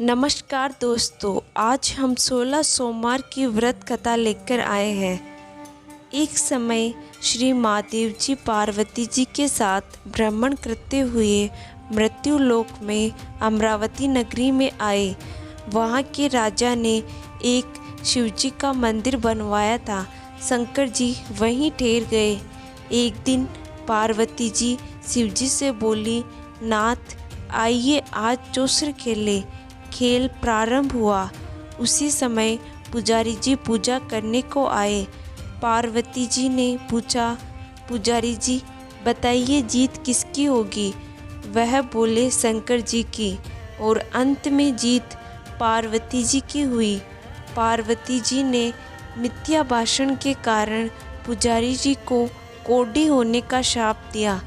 नमस्कार दोस्तों, आज हम 16 सोमवार की व्रत कथा लेकर आए हैं। एक समय श्री महादेव जी पार्वती जी के साथ भ्रमण करते हुए मृत्यु लोक में अमरावती नगरी में आए। वहाँ के राजा ने एक शिवजी का मंदिर बनवाया था। शंकर जी वहीं ठहर गए। एक दिन पार्वती जी शिवजी से बोली, नाथ आइए आज चौसर खेले। खेल प्रारंभ हुआ। उसी समय पुजारी जी पूजा करने को आए। पार्वती जी ने पूछा, पुजारी जी बताइए जीत किसकी होगी? वह बोले शंकर जी की, और अंत में जीत पार्वती जी की हुई। पार्वती जी ने मिथ्या भाषण के कारण पुजारी जी को कोढ़ी होने का शाप दिया।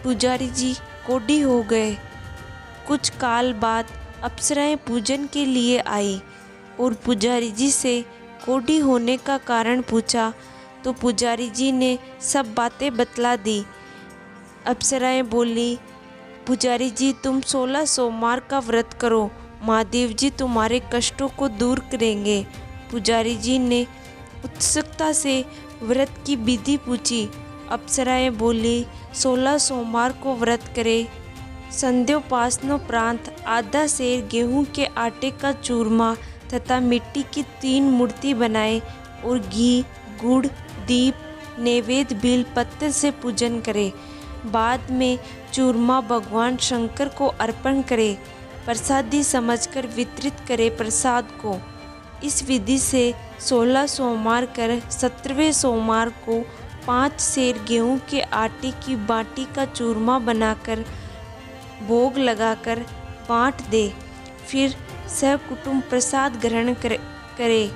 पुजारी जी कोढ़ी हो गए। कुछ काल बाद अप्सराएं पूजन के लिए आई और पुजारी जी से कोढ़ी होने का कारण पूछा तो पुजारी जी ने सब बातें बतला दी। अप्सराएं बोली, पुजारी जी तुम 16 सोमवार का व्रत करो, महादेव जी तुम्हारे कष्टों को दूर करेंगे। पुजारी जी ने उत्सुकता से व्रत की विधि पूछी। अप्सराएं बोली, 16 सोमवार को व्रत करे। संध्योपासनोपरांत आधा सेर गेहूं के आटे का चूरमा तथा मिट्टी की 3 मूर्ति बनाए और घी, गुड़, दीप, नैवेद्य बेल पत्र से पूजन करे। बाद में चूरमा भगवान शंकर को अर्पण करे। प्रसादी समझकर वितरित करे प्रसाद को। इस विधि से 16 सोमवार कर 17वें सोमवार को 5 सेर गेहूं के आटे की बाटी का चूरमा बनाकर भोग लगाकर बांट दे। फिर सहकुटुंब प्रसाद ग्रहण करे।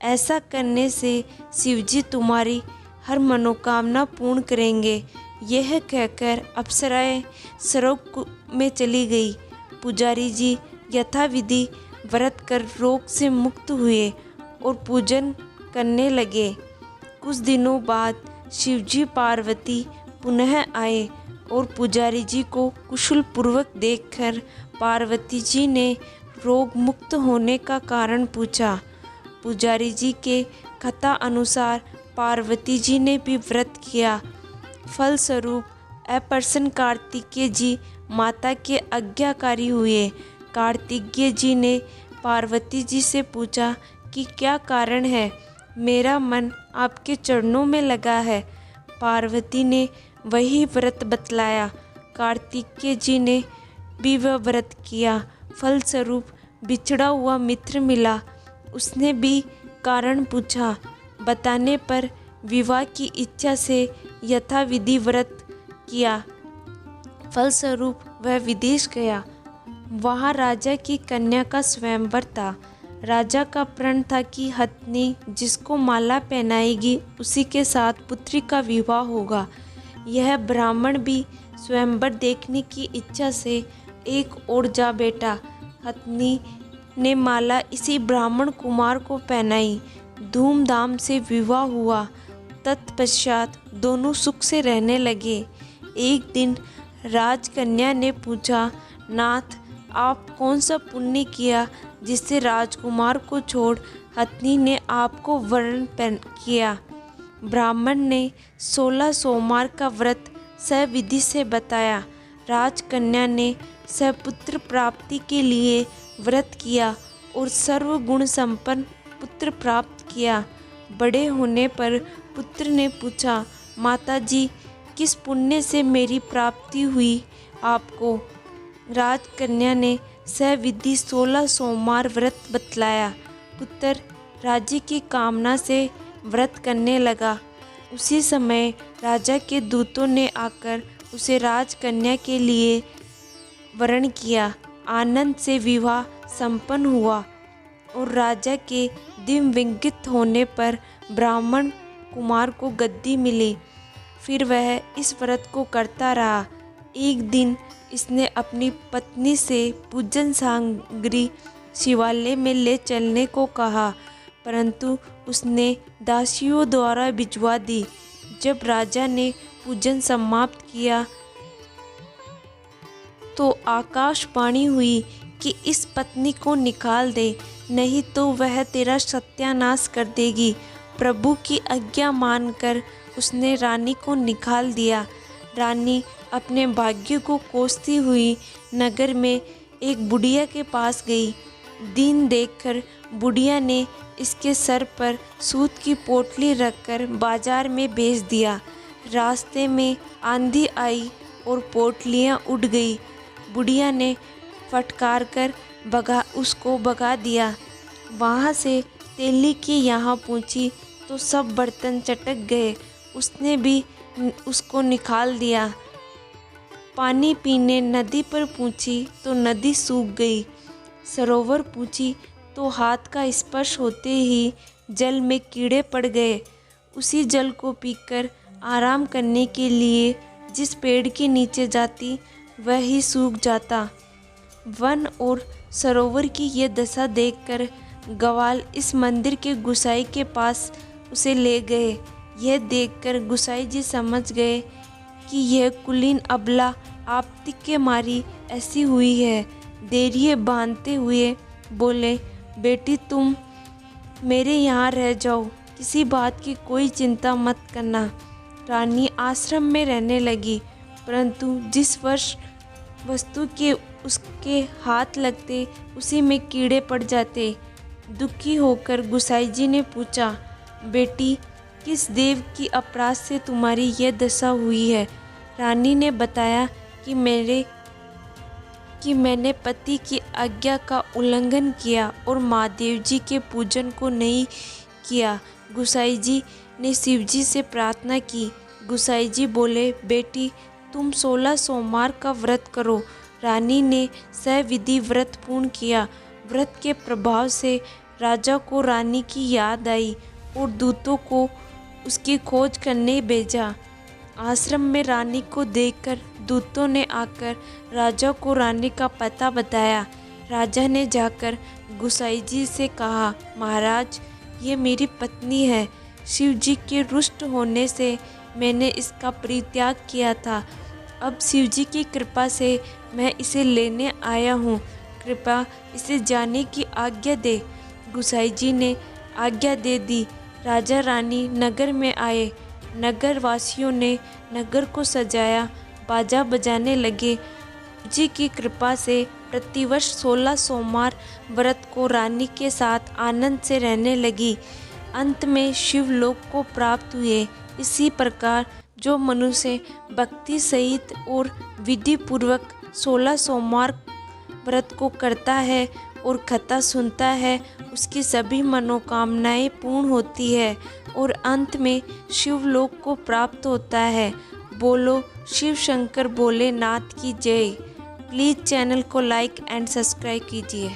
ऐसा करने से शिवजी तुम्हारी हर मनोकामना पूर्ण करेंगे। यह कहकर अप्सराएं स्वर्ग में चली गई। पुजारी जी यथाविधि व्रत कर रोग से मुक्त हुए और पूजन करने लगे। कुछ दिनों बाद शिवजी पार्वती पुनः आए और पुजारी जी को कुशल पूर्वक देखकर पार्वती जी ने रोग मुक्त होने का कारण पूछा। पुजारी जी के कथा अनुसार पार्वती जी ने भी व्रत किया। फलस्वरूप अप्रसन्न कार्तिकेय जी माता के आज्ञाकारी हुए। कार्तिकेय जी ने पार्वती जी से पूछा कि क्या कारण है, मेरा मन आपके चरणों में लगा है। पार्वती ने वही व्रत बतलाया। कार्तिकेय जी ने भी वह व्रत किया। फलस्वरूप बिछड़ा हुआ मित्र मिला। उसने भी कारण पूछा। बताने पर विवाह की इच्छा से यथाविधि व्रत किया। फलस्वरूप वह विदेश गया। वहाँ राजा की कन्या का स्वयंवर था। राजा का प्रण था कि हथनी जिसको माला पहनाएगी उसी के साथ पुत्री का विवाह होगा। यह ब्राह्मण भी स्वयंवर देखने की इच्छा से एक ओर जा बैठा। हथनी ने माला इसी ब्राह्मण कुमार को पहनाई। धूमधाम से विवाह हुआ। तत्पश्चात दोनों सुख से रहने लगे। एक दिन राजकन्या ने पूछा, नाथ आप कौन सा पुण्य किया जिससे राजकुमार को छोड़ हथनी ने आपको वरण किया? ब्राह्मण ने 16 सोमवार का व्रत सविधि से बताया। राजकन्या ने सपुत्र प्राप्ति के लिए व्रत किया और सर्वगुण संपन्न पुत्र प्राप्त किया। बड़े होने पर पुत्र ने पूछा, माताजी किस पुण्य से मेरी प्राप्ति हुई आपको? राजकन्या ने सविधि 16 सोमवार व्रत बतलाया। पुत्र राज्य की कामना से व्रत करने लगा। उसी समय राजा के दूतों ने आकर उसे राजकन्या के लिए वरण किया। आनंद से विवाह संपन्न हुआ और राजा के दिव्यंगित होने पर ब्राह्मण कुमार को गद्दी मिली। फिर वह इस व्रत को करता रहा। एक दिन इसने अपनी पत्नी से पूजन सामग्री शिवालय में ले चलने को कहा, परंतु उसने दासियों द्वारा भिजवा दी। जब राजा ने पूजन समाप्त किया तो आकाशवाणी हुई कि इस पत्नी को निकाल दे, नहीं तो वह तेरा सत्यानाश कर देगी। प्रभु की आज्ञा मानकर उसने रानी को निकाल दिया। रानी अपने भाग्य को कोसती हुई नगर में एक बुढ़िया के पास गई। दिन देखकर बुढ़िया ने इसके सर पर सूत की पोटली रखकर बाजार में बेच दिया। रास्ते में आंधी आई और पोटलियाँ उड़ गई। बुढ़िया ने फटकार कर उसको भगा दिया। वहाँ से तेली के यहाँ पहुँची तो सब बर्तन चटक गए। उसने भी उसको निकाल दिया। पानी पीने नदी पर पहुँची तो नदी सूख गई। सरोवर पहुँची तो हाथ का स्पर्श होते ही जल में कीड़े पड़ गए। उसी जल को पीकर आराम करने के लिए जिस पेड़ के नीचे जाती वह ही सूख जाता। वन और सरोवर की ये दशा देखकर ग्वाल इस मंदिर के गुसाई के पास उसे ले गए। यह देखकर गुसाई जी समझ गए कि यह कुलीन अबला आपत्ति के मारी ऐसी हुई है। देरिये बांधते हुए बोले, बेटी तुम मेरे यहाँ रह जाओ, किसी बात की कोई चिंता मत करना। रानी आश्रम में रहने लगी, परंतु जिस वर्ष वस्तु के उसके हाथ लगते उसी में कीड़े पड़ जाते। दुखी होकर गुसाई जी ने पूछा, बेटी किस देव की अपराध से तुम्हारी यह दशा हुई है? रानी ने बताया कि मैंने पति की आज्ञा का उल्लंघन किया और महादेव जी के पूजन को नहीं किया। गुसाई जी ने शिव जी से प्रार्थना की। गुसाई जी बोले, बेटी तुम 16 सोमवार का व्रत करो। रानी ने सविधि व्रत पूर्ण किया। व्रत के प्रभाव से राजा को रानी की याद आई और दूतों को उसकी खोज करने भेजा। आश्रम में रानी को देखकर दूतों ने आकर राजा को रानी का पता बताया। राजा ने जाकर गुसाई जी से कहा, महाराज ये मेरी पत्नी है। शिव जी के रुष्ट होने से मैंने इसका परित्याग किया था। अब शिव जी की कृपा से मैं इसे लेने आया हूँ। कृपा इसे जाने की आज्ञा दे। गुसाई जी ने आज्ञा दे दी। राजा रानी नगर में आए। नगर वासियों ने नगर को सजाया, बाजा बजाने लगे। जी की कृपा से प्रतिवर्ष 16 सोमवार व्रत को रानी के साथ आनंद से रहने लगी। अंत में शिवलोक को प्राप्त हुए। इसी प्रकार जो मनुष्य भक्ति सहित और विधि पूर्वक 16 सोमवार व्रत को करता है और कथा सुनता है, उसकी सभी मनोकामनाएं पूर्ण होती है और अंत में शिवलोक को प्राप्त होता है। बोलो शिव शंकर भोलेनाथ की जय। प्लीज़ चैनल को लाइक एंड सब्सक्राइब कीजिए।